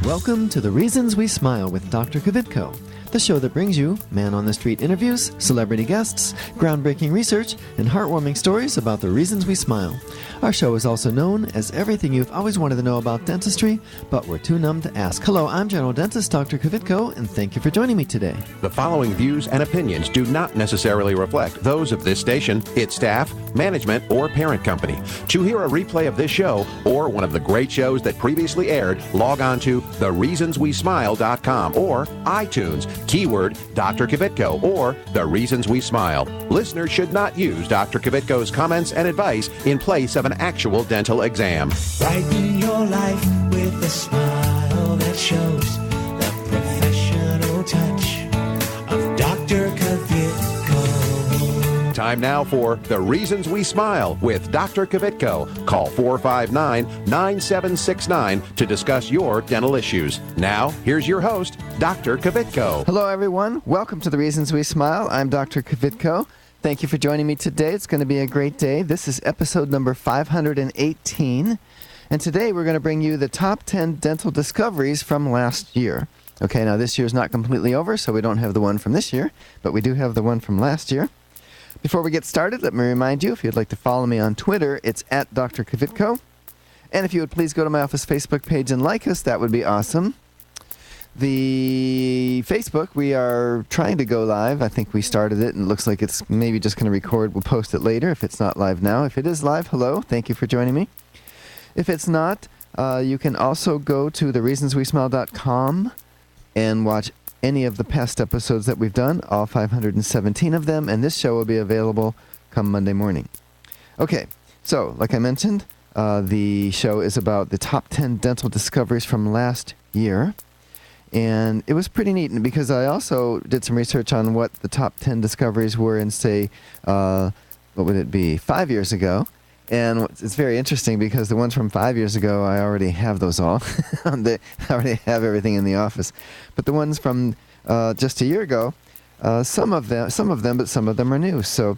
Welcome to The Reasons We Smile with Dr. Kvitko, the show that brings you man-on-the-street interviews, celebrity guests, groundbreaking research, and heartwarming stories about the reasons we smile. Our show is also known as everything you've always wanted to know about dentistry, but we're too numb to ask. Hello, I'm General Dentist Dr. Kvitko, and thank you for joining me today. The following views and opinions do not necessarily reflect those of this station, its staff, management, or parent company. To hear a replay of this show or one of the great shows that previously aired, log on to thereasonswesmile.com or iTunes, keyword Dr. Kvitko or The Reasons We Smile. Listeners should not use Dr. Kvitko's comments and advice in place of an actual dental exam. Brighten your life with a smile that shows the professional touch of Dr. Kvitko. Time now for The Reasons We Smile with Dr. Kvitko. Call 459-9769 to discuss your dental issues. Now, here's your host, Dr. Kvitko. Hello, everyone. Welcome to The Reasons We Smile. I'm Dr. Kvitko. Thank you for joining me today. It's going to be a great day. This is episode number 518. And today we're going to bring you the top 10 dental discoveries from last year. Okay, now this year's not completely over, so we don't have the one from this year, but we do have the one from last year. Before we get started, let me remind you, if you'd like to follow me on Twitter, it's at Dr. Kvitko. And if you would please go to my office Facebook page and like us, that would be awesome. The Facebook, we are trying to go live. I think we started it, and it looks like it's maybe just going to record. We'll post it later if it's not live now. If it is live, hello. Thank you for joining me. If it's not, you can also go to thereasonswesmile.com and watch any of the past episodes that we've done, all 517 of them, and this show will be available come Monday morning. Okay, so like I mentioned, the show is about the top 10 dental discoveries from last year. And it was pretty neat because I also did some research on what the top 10 discoveries were in, say, what would it be, 5 years ago. And it's very interesting because the ones from 5 years ago, I already have those all. I already have everything in the office. But the ones from just a year ago, some of them, but some of them are new. So,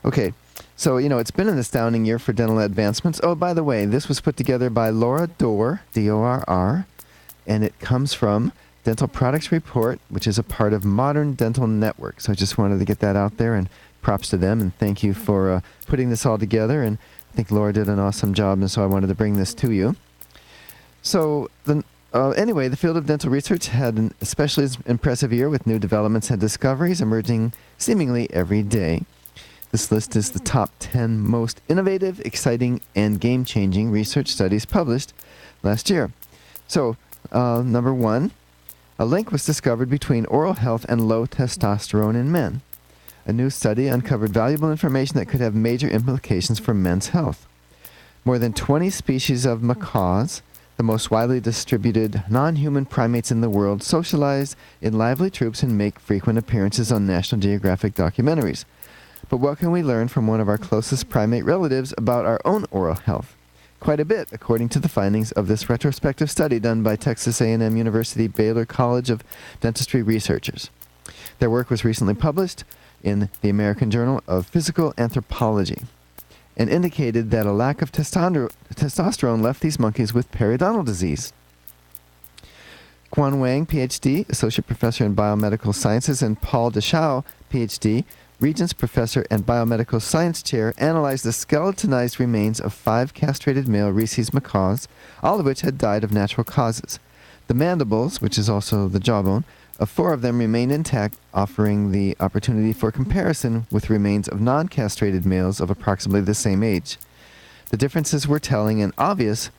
okay. So, it's been an astounding year for dental advancements. Oh, by the way, this was put together by Laura Dorr, D-O-R-R, and it comes from Dental Products Report, which is a part of Modern Dental Network. So I just wanted to get that out there, and props to them, and thank you for putting this all together. And I think Laura did an awesome job, and so I wanted to bring this to you. So anyway, the field of dental research had an especially impressive year with new developments and discoveries emerging seemingly every day. This list is the top 10 most innovative, exciting, and game-changing research studies published last year. So, number one, a link was discovered between oral health and low testosterone in men. A new study uncovered valuable information that could have major implications for men's health. More than 20 species of macaws, the most widely distributed non-human primates in the world, socialize in lively troops and make frequent appearances on National Geographic documentaries. But what can we learn from one of our closest primate relatives about our own oral health? Quite a bit, according to the findings of this retrospective study done by Texas A&M University Baylor College of Dentistry researchers. Their work was recently published in the American Journal of Physical Anthropology and indicated that a lack of testosterone left these monkeys with periodontal disease. Quan Wang, Ph.D., Associate Professor in Biomedical Sciences, and Paul Deschaux, Ph.D., Regents Professor and Biomedical Science Chair, analyzed the skeletonized remains of 5 castrated male rhesus macaws, all of which had died of natural causes. The mandibles, which is also the jawbone, of 4 of them remained intact, offering the opportunity for comparison with remains of non-castrated males of approximately the same age. The differences were telling and obvious.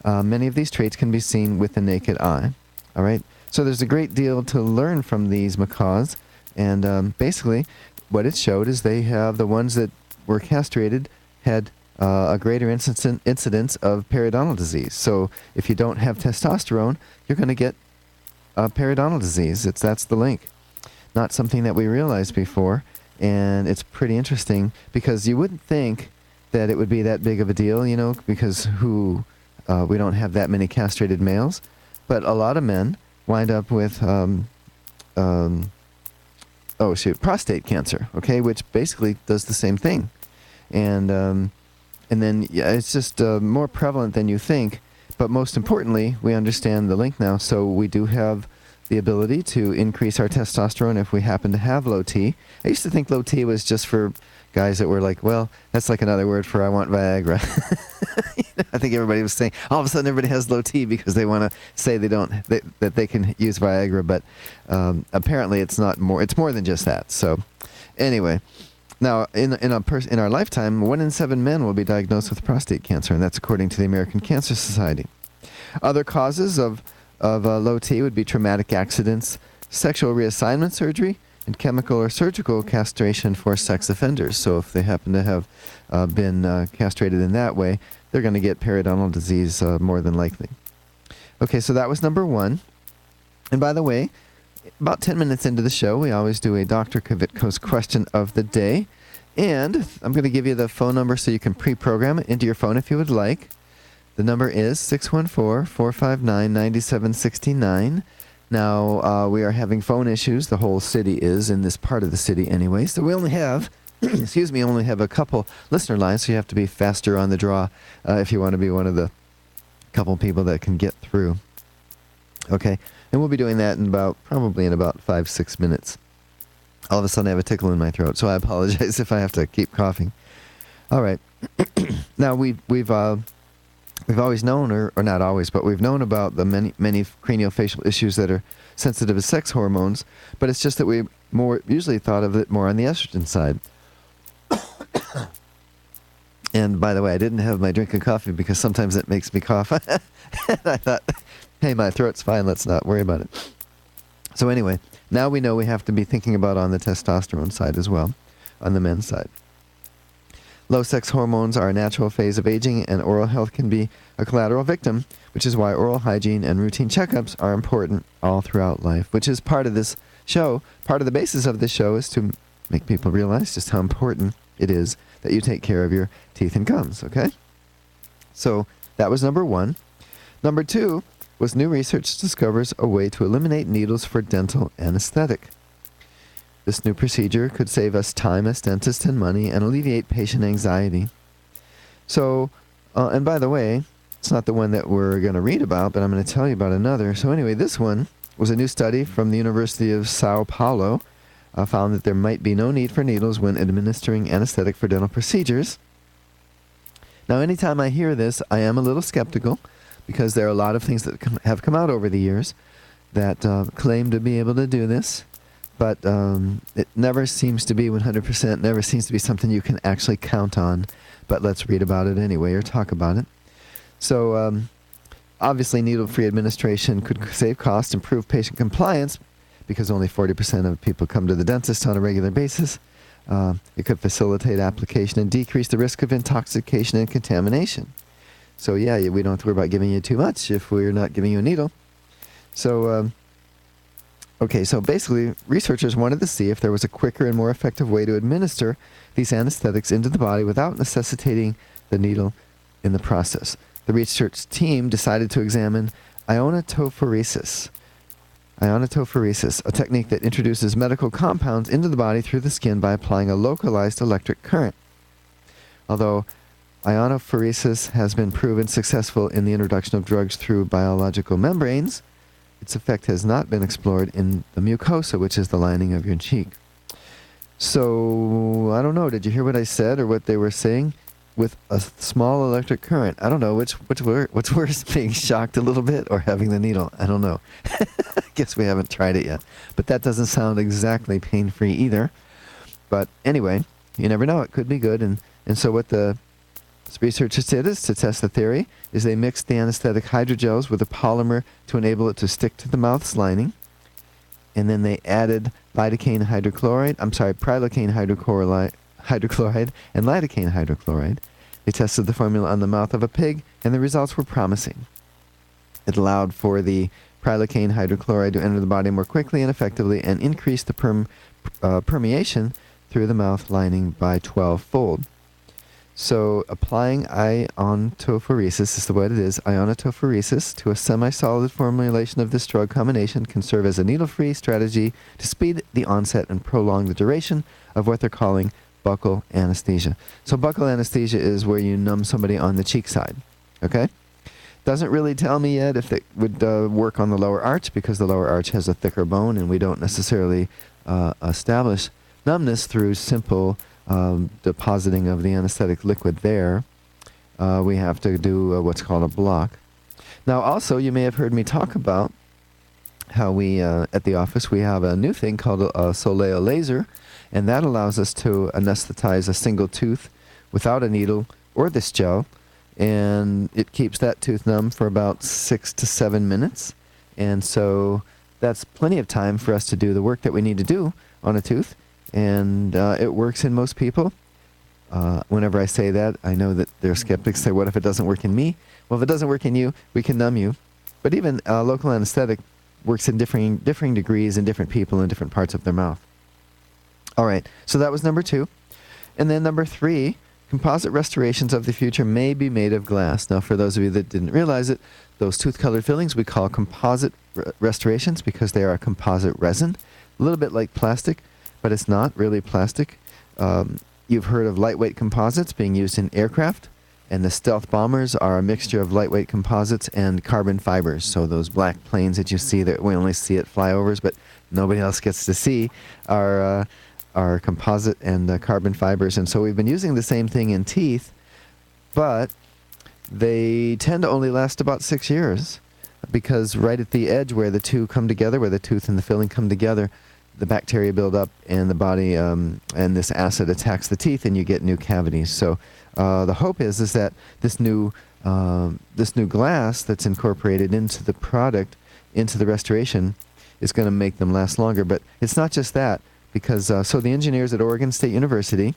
Many of these traits can be seen with the naked eye. All right? So there's a great deal to learn from these macaws, and basically what it showed is they have, the ones that were castrated had a greater incidence of periodontal disease. So if you don't have testosterone, you're going to get periodontal disease. That's the link. Not something that we realized before, and it's pretty interesting because you wouldn't think that it would be that big of a deal, because we don't have that many castrated males, but a lot of men wind up with prostate cancer, okay, which basically does the same thing. And then it's just more prevalent than you think But most importantly, we understand the link now, so we do have the ability to increase our testosterone if we happen to have low T. I used to think low T was just for guys that were like, well, that's like another word for I want Viagra. I think everybody was saying, all of a sudden everybody has low T because they want to say that they can use Viagra, but apparently it's more than just that. So anyway, now in our lifetime, 1 in 7 men will be diagnosed with prostate cancer, and that's according to the American Cancer Society. Other causes of low T would be traumatic accidents, sexual reassignment surgery, and chemical or surgical castration for sex offenders. So if they happen to have been castrated in that way, they're going to get periodontal disease more than likely. Okay, so that was number 1. And by the way, about 10 minutes into the show, we always do a Dr. Kvitko's question of the day. And I'm going to give you the phone number so you can pre-program it into your phone if you would like. The number is 614-459-9769. Now, we are having phone issues. The whole city is, in this part of the city anyway. So we only have, only have a couple listener lines, so you have to be faster on the draw if you want to be one of the couple people that can get through. Okay, and we'll be doing that probably in about 5-6 minutes. All of a sudden I have a tickle in my throat, so I apologize if I have to keep coughing. All right. Now, we've always known, or not always, but we've known about the many craniofacial issues that are sensitive to sex hormones, but it's just that we more usually thought of it more on the estrogen side. And by the way, I didn't have my drink of coffee because sometimes it makes me cough. And I thought, hey, my throat's fine, let's not worry about it. So anyway, now we know we have to be thinking about on the testosterone side as well, on the men's side. Low sex hormones are a natural phase of aging, and oral health can be a collateral victim, which is why oral hygiene and routine checkups are important all throughout life, which is part of this show. Part of the basis of this show is to make people realize just how important it is that you take care of your teeth and gums, okay? So that was number 1. Number 2 was new research discovers a way to eliminate needles for dental anesthetic. This new procedure could save us time as dentists and money and alleviate patient anxiety. So, and by the way, it's not the one that we're going to read about, but I'm going to tell you about another. So anyway, this one was a new study from the University of Sao Paulo, found that there might be no need for needles when administering anesthetic for dental procedures. Now, anytime I hear this, I am a little skeptical, because there are a lot of things that have come out over the years that claim to be able to do this. But it never seems to be 100%, never seems to be something you can actually count on. But let's read about it anyway, or talk about it. So, obviously, needle-free administration could save costs, improve patient compliance, because only 40% of people come to the dentist on a regular basis. It could facilitate application and decrease the risk of intoxication and contamination. So, yeah, we don't have to worry about giving you too much if we're not giving you a needle. So, okay, so basically, researchers wanted to see if there was a quicker and more effective way to administer these anesthetics into the body without necessitating the needle in the process. The research team decided to examine ionotophoresis. Ionotophoresis, a technique that introduces medical compounds into the body through the skin by applying a localized electric current. Although ionophoresis has been proven successful in the introduction of drugs through biological membranes, its effect has not been explored in the mucosa, which is the lining of your cheek. So, I don't know, did you hear what I said or what they were saying? With a small electric current. I don't know, what's worse, being shocked a little bit or having the needle? I don't know. I guess we haven't tried it yet. But that doesn't sound exactly pain-free either. But anyway, you never know, it could be good. And so what the researchers did is to test the theory, is they mixed the anesthetic hydrogels with a polymer to enable it to stick to the mouth's lining. And then they added prilocaine hydrochloride and lidocaine hydrochloride. They tested the formula on the mouth of a pig, and the results were promising. It allowed for the prilocaine hydrochloride to enter the body more quickly and effectively and increase the permeation through the mouth lining by 12-fold. So applying ionotophoresis is what it is. Ionotophoresis to a semi-solid formulation of this drug combination can serve as a needle-free strategy to speed the onset and prolong the duration of what they're calling buccal anesthesia. So buccal anesthesia is where you numb somebody on the cheek side. Okay? Doesn't really tell me yet if it would work on the lower arch, because the lower arch has a thicker bone, and we don't necessarily establish numbness through simple depositing of the anesthetic liquid there. We have to do what's called a block. Now, also, you may have heard me talk about how we, at the office, we have a new thing called a Soleo laser, and that allows us to anesthetize a single tooth without a needle or this gel, and it keeps that tooth numb for about 6 to 7 minutes. And so that's plenty of time for us to do the work that we need to do on a tooth, and it works in most people. Whenever I say that, I know that there are skeptics say, what if it doesn't work in me? Well, if it doesn't work in you, we can numb you. But even local anesthetic works in differing degrees in different people in different parts of their mouth. All right, so that was number 2. And then number 3, composite restorations of the future may be made of glass. Now, for those of you that didn't realize it, those tooth-colored fillings we call composite restorations because they are a composite resin, a little bit like plastic, but it's not really plastic. You've heard of lightweight composites being used in aircraft, and the stealth bombers are a mixture of lightweight composites and carbon fibers. So those black planes that you see that we only see at flyovers, but nobody else gets to see, are composite and carbon fibers. And so we've been using the same thing in teeth, but they tend to only last about 6 years, because right at the edge where the two come together, where the tooth and the filling come together, the bacteria build up and the body and this acid attacks the teeth, and you get new cavities. So the hope is that this new glass that's incorporated into the product, into the restoration, is going to make them last longer. But it's not just that, because so the engineers at Oregon State University,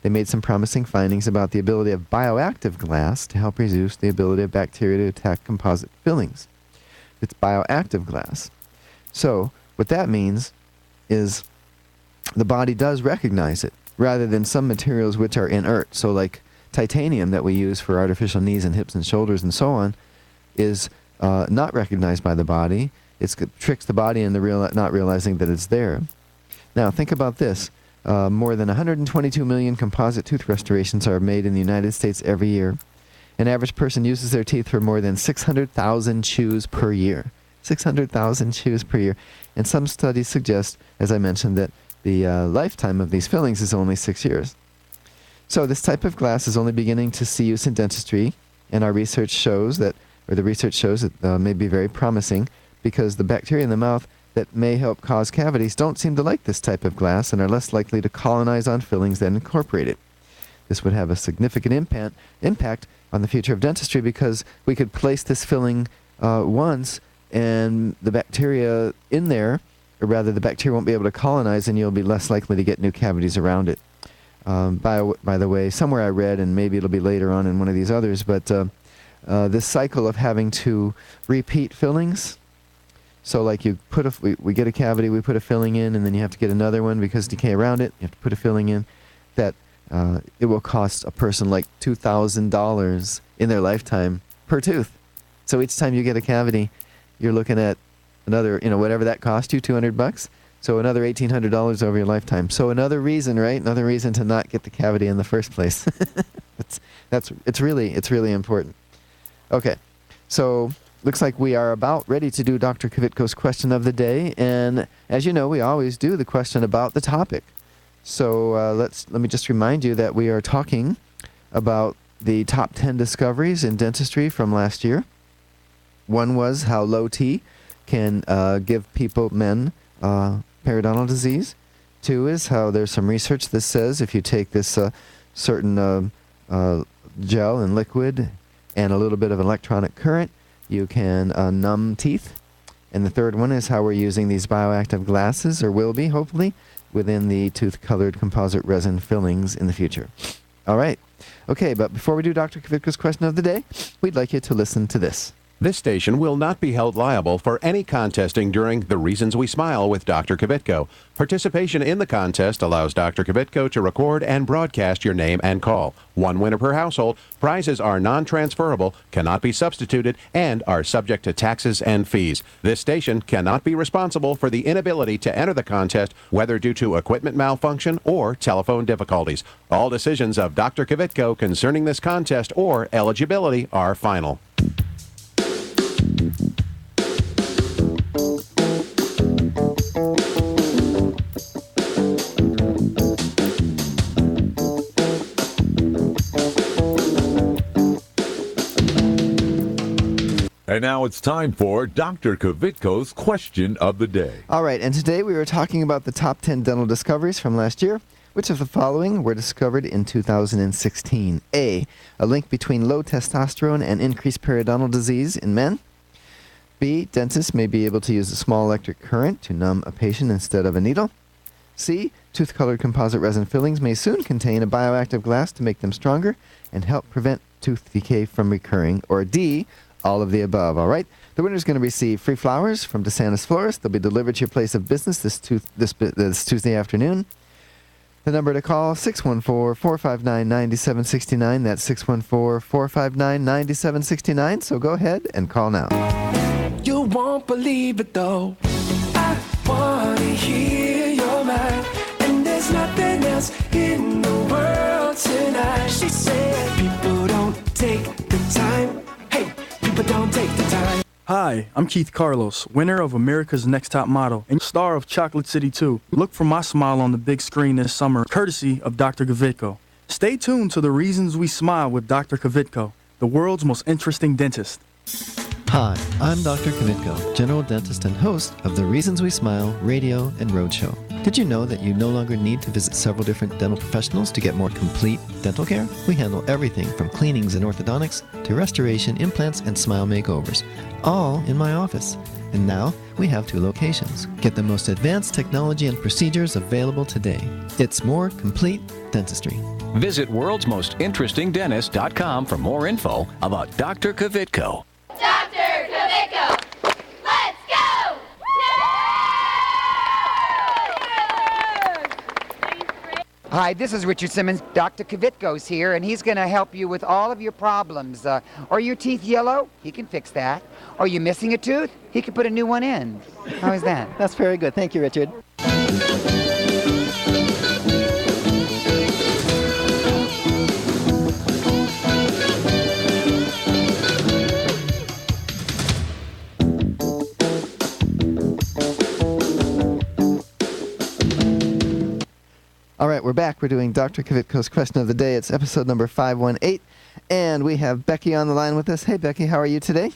they made some promising findings about the ability of bioactive glass to help reduce the ability of bacteria to attack composite fillings. It's bioactive glass. So what that means is the body does recognize it, rather than some materials which are inert. So like titanium that we use for artificial knees and hips and shoulders and so on is not recognized by the body. It tricks the body into not realizing that it's there. Now think about this. More than 122 million composite tooth restorations are made in the United States every year. An average person uses their teeth for more than 600,000 chews per year. 600,000 chews per year. And some studies suggest, as I mentioned, that the lifetime of these fillings is only 6 years. So this type of glass is only beginning to see use in dentistry, and our research shows that, or the research shows that may be very promising, because the bacteria in the mouth that may help cause cavities don't seem to like this type of glass and are less likely to colonize on fillings than incorporate it. This would have a significant impact on the future of dentistry, because we could place this filling once, and the bacteria in there, or rather the bacteria won't be able to colonize, and you'll be less likely to get new cavities around it. By the way, somewhere I read, and maybe it'll be later on in one of these others, but this cycle of having to repeat fillings, so like you put we get a cavity, we put a filling in, and then you have to get another one because decay around it, you have to put a filling in, that it will cost a person like $2,000 in their lifetime per tooth. So each time you get a cavity, you're looking at another, whatever that cost you, $200. So another $1,800 over your lifetime. So another reason, right? Another reason to not get the cavity in the first place. It's really important. Okay, so looks like we are about ready to do Dr. Kvitko's question of the day, and as you know, we always do the question about the topic. So let me just remind you that we are talking about the top 10 discoveries in dentistry from last year. One was how low T can give men periodontal disease. 2 is how there's some research that says if you take this certain gel and liquid and a little bit of electronic current, you can numb teeth. And the 3rd one is how we're using these bioactive glasses, or will be, hopefully, within the tooth-colored composite resin fillings in the future. All right. Okay, but before we do Dr. Kvitko's question of the day, we'd like you to listen to this. This station will not be held liable for any contesting during The Reasons We Smile with Dr. Kvitko. Participation in the contest allows Dr. Kvitko to record and broadcast your name and call. 1 winner per household. Prizes are non-transferable, cannot be substituted, and are subject to taxes and fees. This station cannot be responsible for the inability to enter the contest, whether due to equipment malfunction or telephone difficulties. All decisions of Dr. Kvitko concerning this contest or eligibility are final. And now it's time for Dr. Kvitko's Question of the Day. All right, and today we were talking about the top 10 dental discoveries from last year. Which of the following were discovered in 2016? A link between low testosterone and increased periodontal disease in men. B, dentists may be able to use a small electric current to numb a patient instead of a needle. C, tooth-colored composite resin fillings may soon contain a bioactive glass to make them stronger and help prevent tooth decay from recurring. Or D, all of the above. All right, the winner is going to receive free flowers from DeSantis Florist. They'll be delivered to your place of business this Tuesday afternoon. The number to call, 614-459-9769. That's 614-459-9769. So go ahead and call now. You won't believe it though. I wanna hear your mind, and there's nothing else in the world tonight. She said people don't take the time. Hey, people don't take the time. Hi, I'm Keith Carlos, winner of America's Next Top Model and star of Chocolate City 2. Look for my smile on the big screen this summer, courtesy of Dr. Kvitko. Stay tuned to The Reasons We Smile with Dr. Kvitko, the world's most interesting dentist. Hi, I'm Dr. Kvitko, general dentist and host of the Reasons We Smile radio and roadshow. Did you know that you no longer need to visit several different dental professionals to get more complete dental care? We handle everything from cleanings and orthodontics to restoration, implants, and smile makeovers, all in my office. And now we have 2 locations. Get the most advanced technology and procedures available today. It's more complete dentistry. Visit worldsmostinterestingdentist.com for more info about Dr. Kvitko. Dr. Kvitko, let's go! Hi, this is Richard Simmons. Dr. Kvitko's here, and he's going to help you with all of your problems. Are your teeth yellow? He can fix that. Are you missing a tooth? He can put a new one in. How is that? That's very good. Thank you, Richard. All right, we're back. We're doing Dr. Kvitko's Question of the Day. It's episode number 518, and we have Becky on the line with us. Hey, Becky, how are you today?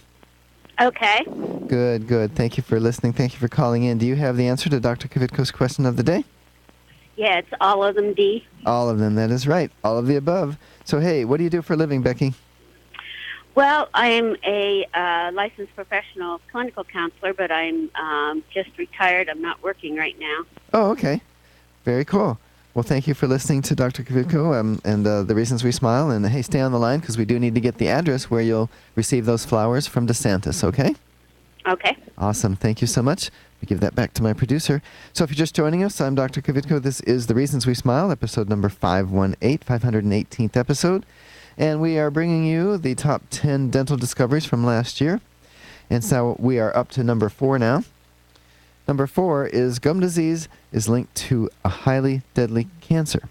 Okay. Good, good. Thank you for listening. Thank you for calling in. Do you have the answer to Dr. Kvitko's Question of the Day? Yeah, it's all of them, D. All of them, that is right. All of the above. So, hey, what do you do for a living, Becky? Well, I'm a licensed professional clinical counselor, but I'm just retired. I'm not working right now. Oh, okay. Very cool. Well, thank you for listening to Dr. Kvitko and the Reasons We Smile. And, hey, stay on the line because we do need to get the address where you'll receive those flowers from DeSantis, okay? Okay. Awesome. Thank you so much. I give that back to my producer. So if you're just joining us, I'm Dr. Kvitko. This is The Reasons We Smile, episode number 518, 518th episode. And we are bringing you the top 10 dental discoveries from last year. And so we are up to number 4 now. Number 4 is gum disease is linked to a highly deadly cancer.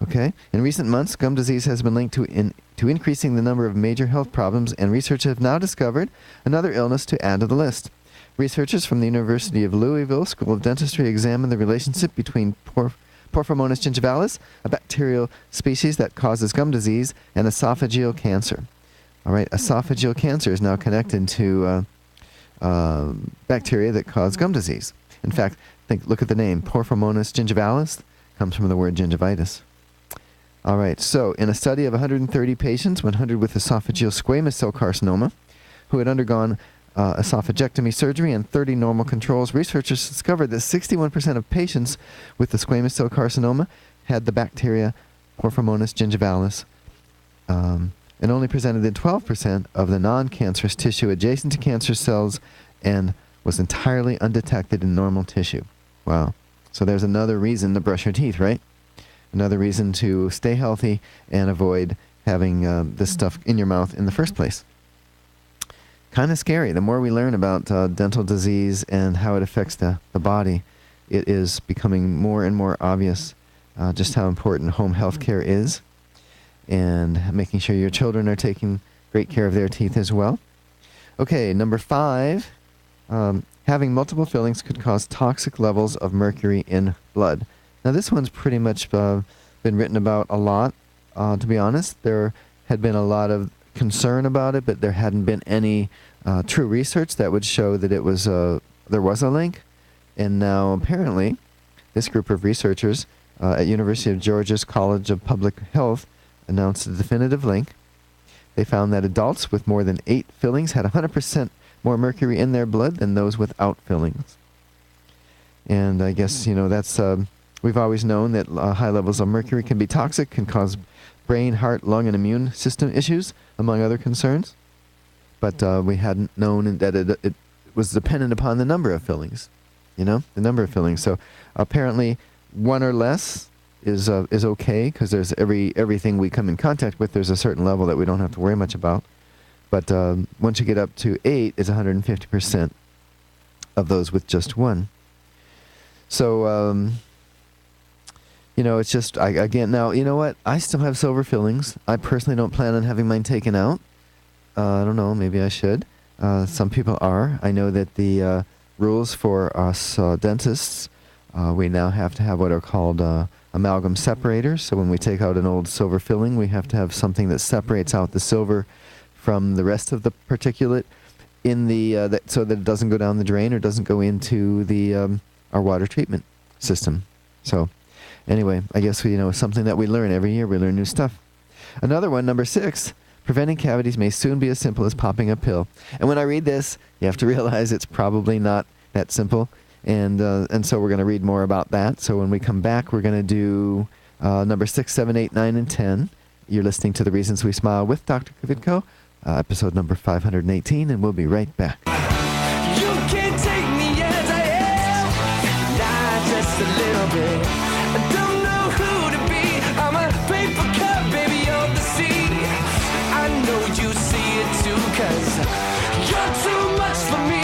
Okay? In recent months, gum disease has been linked to increasing the number of major health problems, and researchers have now discovered another illness to add to the list. Researchers from the University of Louisville School of Dentistry examined the relationship between Porphyromonas gingivalis, a bacterial species that causes gum disease, and esophageal cancer. All right, esophageal cancer is now connected to bacteria that cause gum disease. In fact, look at the name. Porphyromonas gingivalis comes from the word gingivitis. All right, so in a study of 130 patients, 100 with esophageal squamous cell carcinoma, who had undergone esophagectomy surgery and 30 normal controls, researchers discovered that 61% of patients with the squamous cell carcinoma had the bacteria Porphyromonas gingivalis, and only presented in 12% of the non-cancerous tissue adjacent to cancer cells and was entirely undetected in normal tissue. Wow. So there's another reason to brush your teeth, right? Another reason to stay healthy and avoid having this stuff in your mouth in the first place. Kind of scary. The more we learn about dental disease and how it affects the body, it is becoming more and more obvious just how important home health care is, and making sure your children are taking great care of their teeth as well. Okay, number 5, having multiple fillings could cause toxic levels of mercury in blood. Now this one's pretty much been written about a lot, to be honest. There had been a lot of concern about it, but there hadn't been any true research that would show that it was there was a link. And now apparently, this group of researchers at University of Georgia's College of Public Health announced a definitive link. They found that adults with more than 8 fillings had 100% more mercury in their blood than those without fillings. And I guess, that's, we've always known that high levels of mercury can be toxic, can cause brain, heart, lung, and immune system issues, among other concerns. But we hadn't known that it was dependent upon the number of fillings, the number of fillings. So apparently 1 or less is okay, because there's everything we come in contact with, there's a certain level that we don't have to worry much about. But once you get up to 8, it's 150% of those with just 1. So, it's just, again, now, you know what? I still have silver fillings. I personally don't plan on having mine taken out. I don't know, maybe I should. Some people are. I know that the rules for us dentists, we now have to have what are called amalgam separators. So when we take out an old silver filling, we have to have something that separates out the silver from the rest of the particulate in the so that it doesn't go down the drain or doesn't go into the our water treatment system. So anyway, I guess something that we learn every year. We learn new stuff. Another one, number 6, preventing cavities may soon be as simple as popping a pill. And when I read this, you have to realize it's probably not that simple. And so we're going to read more about that. So when we come back, we're going to do number 6, 7, 8, 9, and 10. You're listening to The Reasons We Smile with Dr. Kvitko, episode number 518, and we'll be right back. You can't take me as I am, not just a little bit. I don't know who to be. I'm a paper cup, baby, on the sea. I know you see it too, 'cause you're too much for me.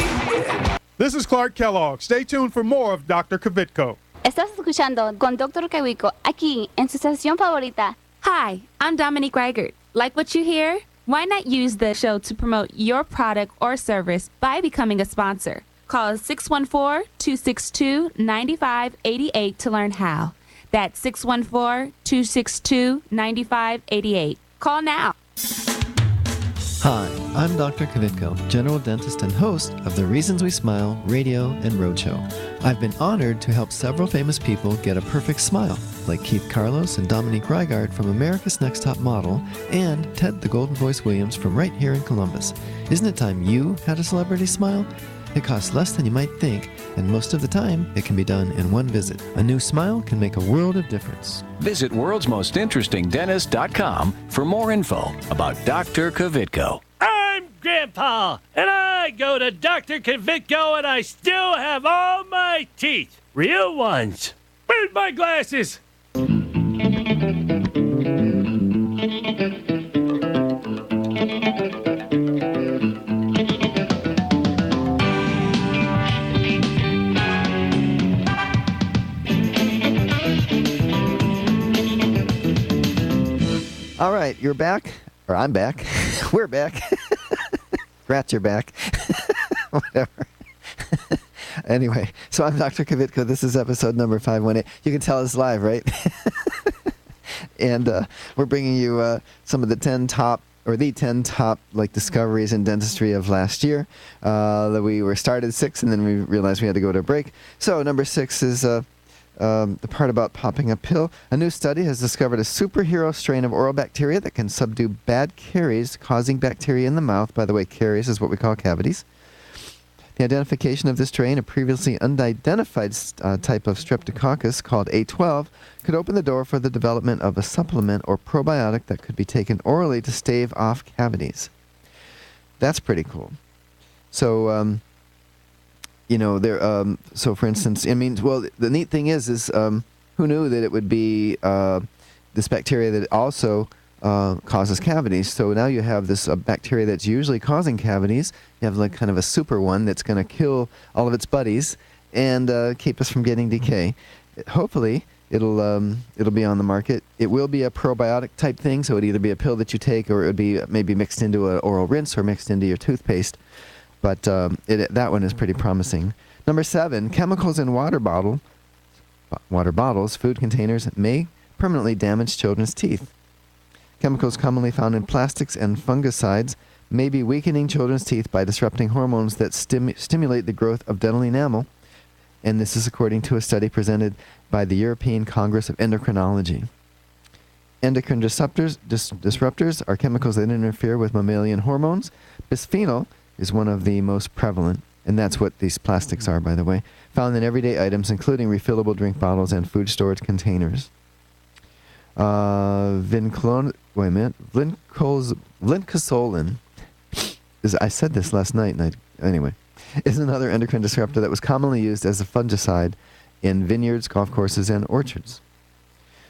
This is Clark Kellogg. Stay tuned for more of Dr. Kvitko. Estás escuchando con Dr. Kvitko aquí en su estación favorita. Hi, I'm Dominique Reichert. Like what you hear? Why not use the show to promote your product or service by becoming a sponsor? Call 614-262-9588 to learn how. That's 614-262-9588. Call now. Hi, I'm Dr. Kvitko, general dentist and host of the Reasons We Smile radio and roadshow. I've been honored to help several famous people get a perfect smile, like Keith Carlos and Dominique Reigard from America's Next Top Model, and Ted the Golden Voice Williams from right here in Columbus. Isn't it time you had a celebrity smile? It costs less than you might think, and most of the time, it can be done in one visit. A new smile can make a world of difference. Visit worldsmostinterestingdentist.com for more info about Dr. Kvitko. I'm Grandpa, and I go to Dr. Kvitko, and I still have all my teeth. Real ones. Where's my glasses? All right, you're back. Or I'm back. We're back. Rats, you're back. Whatever. Anyway, so I'm Dr. Kvitko. This is episode number 518. You can tell it's live, right? And we're bringing you some of the 10 top discoveries in dentistry of last year. That we were started at 6, and then we realized we had to go to a break. So number 6 is the part about popping a pill. A new study has discovered a superhero strain of oral bacteria that can subdue bad caries, causing bacteria in the mouth. By the way, caries is what we call cavities. The identification of this strain, a previously unidentified type of streptococcus called A12, could open the door for the development of a supplement or probiotic that could be taken orally to stave off cavities. That's pretty cool. So, so for instance, the neat thing is who knew that it would be this bacteria that also causes cavities. So now you have this bacteria that's usually causing cavities. You have like kind of a super one that's going to kill all of its buddies and keep us from getting decay. Hopefully, it'll be on the market. It will be a probiotic type thing, so it'd either be a pill that you take or it would be maybe mixed into an oral rinse or mixed into your toothpaste. But that one is pretty promising. Number 7, chemicals in water bottles, food containers may permanently damage children's teeth. Chemicals commonly found in plastics and fungicides may be weakening children's teeth by disrupting hormones that stimulate the growth of dental enamel, and this is according to a study presented by the European Congress of Endocrinology. Endocrine disruptors are chemicals that interfere with mammalian hormones. Bisphenol is one of the most prevalent, and that's what these plastics are, by the way, found in everyday items, including refillable drink bottles and food storage containers. Vincosolin I said this last night, and is another endocrine disruptor that was commonly used as a fungicide in vineyards, golf courses, and orchards.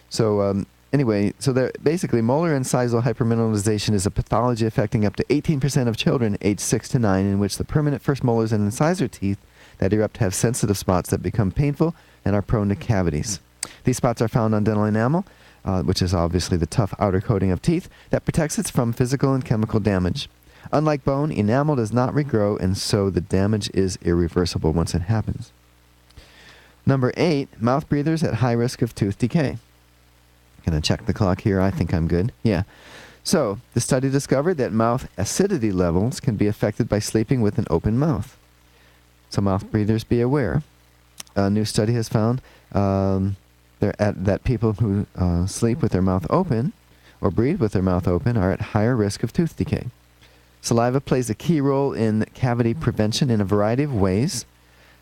So, basically, molar incisal hypermineralization is a pathology affecting up to 18% of children aged 6 to 9, in which the permanent first molars and incisor teeth that erupt have sensitive spots that become painful and are prone to cavities. These spots are found on dental enamel, which is obviously the tough outer coating of teeth that protects it from physical and chemical damage. Unlike bone, enamel does not regrow, and so the damage is irreversible once it happens. Number 8, mouth breathers at high risk of tooth decay. Gonna check the clock here. I think I'm good. Yeah. So, the study discovered that mouth acidity levels can be affected by sleeping with an open mouth. So, mouth breathers, be aware. A new study has found that people who sleep with their mouth open or breathe with their mouth open are at higher risk of tooth decay. Saliva plays a key role in cavity prevention in a variety of ways.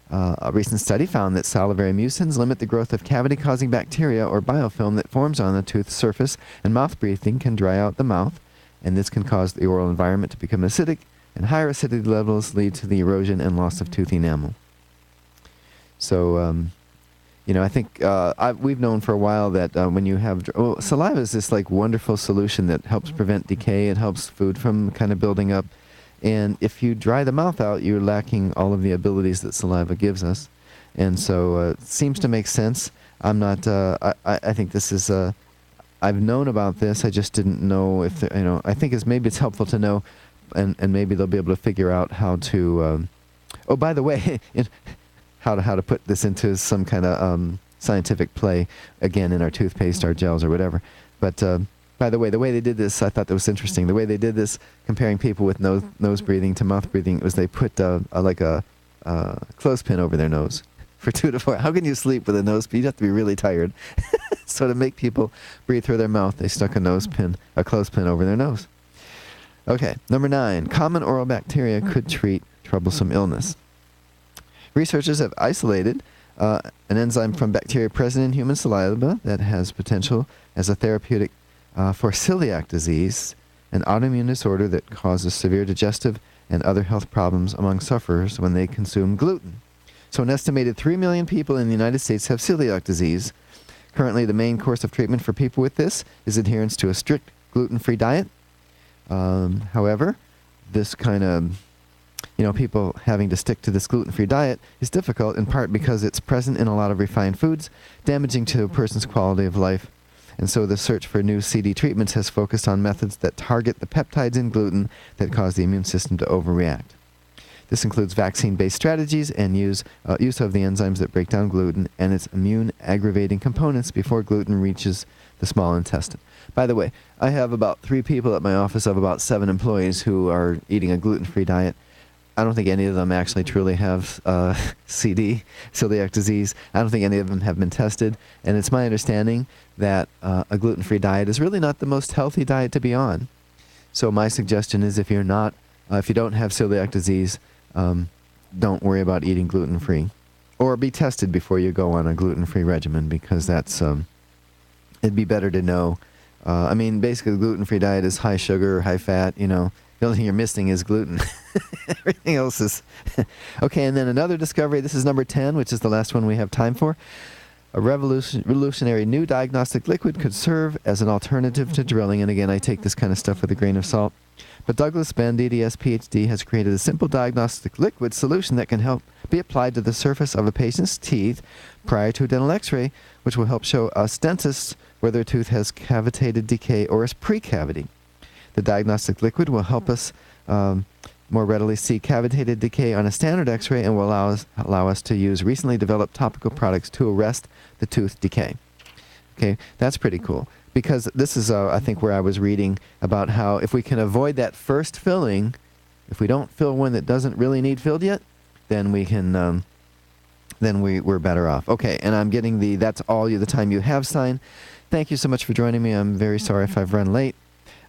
A recent study found that salivary mucins limit the growth of cavity-causing bacteria or biofilm that forms on the tooth surface, and mouth breathing can dry out the mouth, and this can cause the oral environment to become acidic, and higher acidity levels lead to the erosion and loss of tooth enamel. So, I think we've known for a while that when you have saliva is this like wonderful solution that helps prevent decay. It helps food from kind of building up. And if you dry the mouth out, you're lacking all of the abilities that saliva gives us. And so it seems to make sense. I'm not, I think this is, I've known about this. I just didn't know if, I think maybe it's helpful to know, and maybe they'll be able to figure out how to, by the way, how to put this into some kind of scientific play, again, in our toothpaste, our gels, or whatever. But by the way they did this, I thought that was interesting. The way they did this, comparing people with nose breathing to mouth breathing, was they put a clothespin over their nose for 2 to 4. How can you sleep with a nose pin? You have to be really tired. So to make people breathe through their mouth, they stuck a clothespin over their nose. Okay, number 9. Common oral bacteria could treat troublesome illness. Researchers have isolated an enzyme from bacteria present in human saliva that has potential as a therapeutic for celiac disease, an autoimmune disorder that causes severe digestive and other health problems among sufferers when they consume gluten. So an estimated 3 million people in the United States have celiac disease. Currently, the main course of treatment for people with this is adherence to a strict gluten-free diet. However, this kind of, people having to stick to this gluten-free diet is difficult, in part because it's present in a lot of refined foods, damaging to a person's quality of life. And so the search for new CD treatments has focused on methods that target the peptides in gluten that cause the immune system to overreact. This includes vaccine-based strategies and use of the enzymes that break down gluten and its immune-aggravating components before gluten reaches the small intestine. By the way, I have about 3 people at my office of about 7 employees who are eating a gluten-free diet. I don't think any of them actually truly have CD, celiac disease. I don't think any of them have been tested. And it's my understanding that a gluten-free diet is really not the most healthy diet to be on. So my suggestion is if you don't have celiac disease, don't worry about eating gluten-free. Or be tested before you go on a gluten-free regimen, because that's, it'd be better to know. Basically the gluten-free diet is high sugar, high fat, The only thing you're missing is gluten. Everything else is... Okay, and then another discovery. This is number 10, which is the last one we have time for. A revolutionary new diagnostic liquid could serve as an alternative to drilling. And again, I take this kind of stuff with a grain of salt. But Douglas Ben, DDS, PhD, has created a simple diagnostic liquid solution that can help be applied to the surface of a patient's teeth prior to a dental x-ray, which will help show us dentists whether a tooth has cavitated decay or is pre-cavity. The diagnostic liquid will help us more readily see cavitated decay on a standard x-ray and will allow us to use recently developed topical products to arrest the tooth decay. Okay, that's pretty cool. because this is, I think, where I was reading about how if we can avoid that first filling, if we don't fill one that doesn't really need filled yet, then we can, we're better off. Okay, and I'm getting the "that's all the time you have" sign. Thank you so much for joining me. I'm very sorry if I've run late.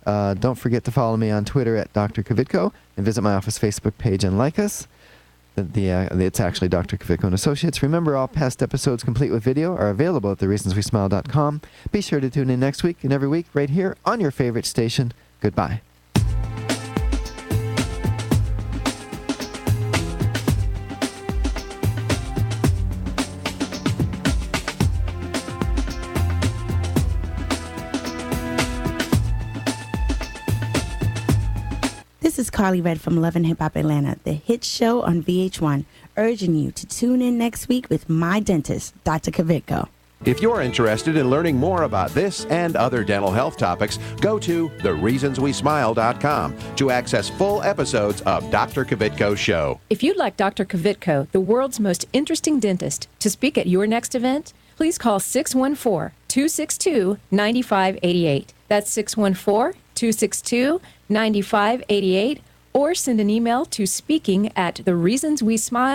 Don't forget to follow me on Twitter at Dr. Kvitko and visit my office Facebook page and like us. It's actually Dr. Kvitko and Associates. Remember, all past episodes complete with video are available at thereasonswesmile.com. Be sure to tune in next week and every week right here on your favorite station. Goodbye. This is Carly Red from Love and Hip Hop Atlanta, the hit show on VH1, urging you to tune in next week with my dentist, Dr. Kvitko. If you're interested in learning more about this and other dental health topics, go to thereasonswesmile.com to access full episodes of Dr. Kvitko's show. If you'd like Dr. Kvitko, the world's most interesting dentist, to speak at your next event, please call 614-262-9588. That's 614-262-9588, or send an email to speaking@thereasonswesmile.com.